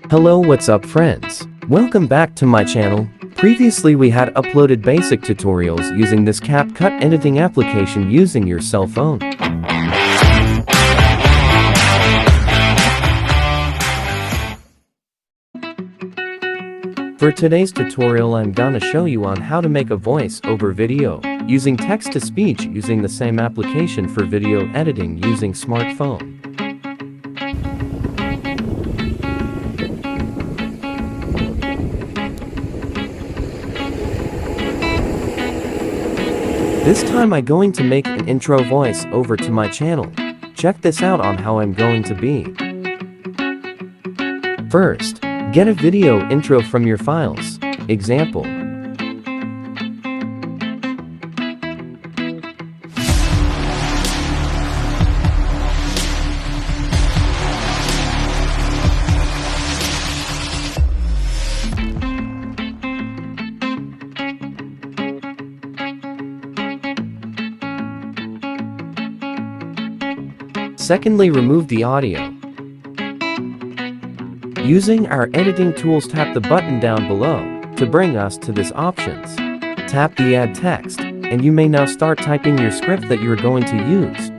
Hello, what's up friends? Welcome back to my channel. Previously we had uploaded basic tutorials using this CapCut editing application using your cell phone. For today's tutorial I'm gonna show you on how to make a voice over video using text-to-speech using the same application for video editing using smartphone. This time I'm going to make an intro voice over to my channel. Check this out on how I'm going to be. First, get a video intro from your files. Example. Secondly, remove the audio. Using our editing tools, tap the button down below to bring us to this options. Tap the add text, and you may now start typing your script that you're going to use.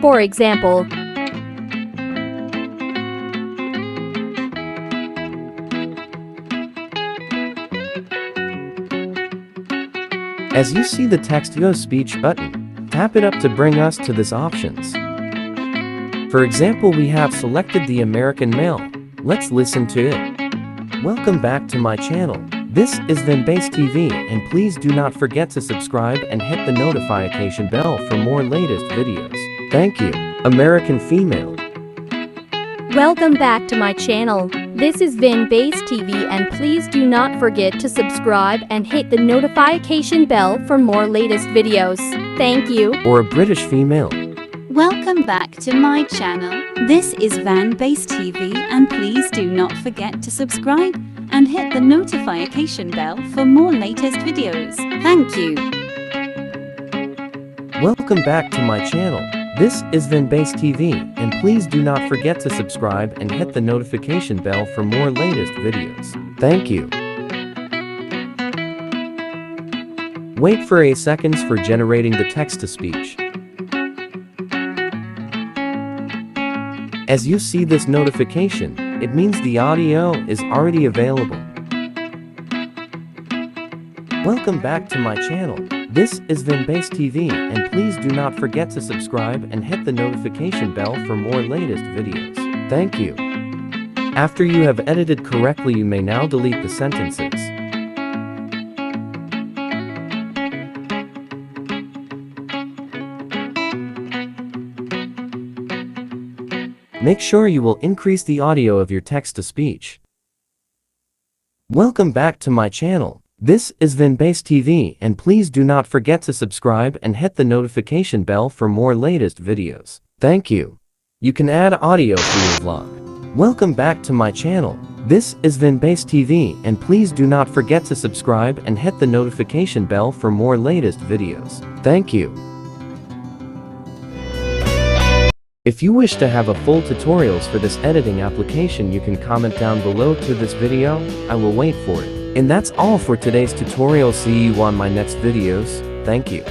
For example, as you see the text-to-speech button, tap it up to bring us to this options. For example, we have selected the American male. Let's listen to it. Welcome back to my channel. This is ViN BaSeDTV, and please do not forget to subscribe and hit the notification bell for more latest videos. Thank you. American female. welcome back to my channel. This is ViN BaSeDTV, and please do not forget to subscribe and hit the notification bell for more latest videos. Thank you. Or a British female. Welcome back to my channel. This is ViN BaSeDTV, and please do not forget to subscribe and hit the notification bell for more latest videos. Thank you. Welcome back to my channel. This is ViN BaSeDTV, and please do not forget to subscribe and hit the notification bell for more latest videos. Thank you. Wait for 8 seconds for generating the text-to-speech. As you see this notification, it means the audio is already available. Welcome back to my channel. This is ViN BaSeDTV, and please do not forget to subscribe and hit the notification bell for more latest videos. Thank you. After you have edited correctly, you may now delete the sentences. Make sure you will increase the audio of your text-to-speech. Welcome back to my channel. This is ViN BaSeDTV, and please do not forget to subscribe and hit the notification bell for more latest videos. Thank you. You can add audio for your vlog. Welcome back to my channel. This is ViN BaSeDTV, and please do not forget to subscribe and hit the notification bell for more latest videos. Thank you. If you wish to have a full tutorials for this editing application, you can comment down below to this video. I will wait for it. And that's all for today's tutorial. See you on my next videos. Thank you.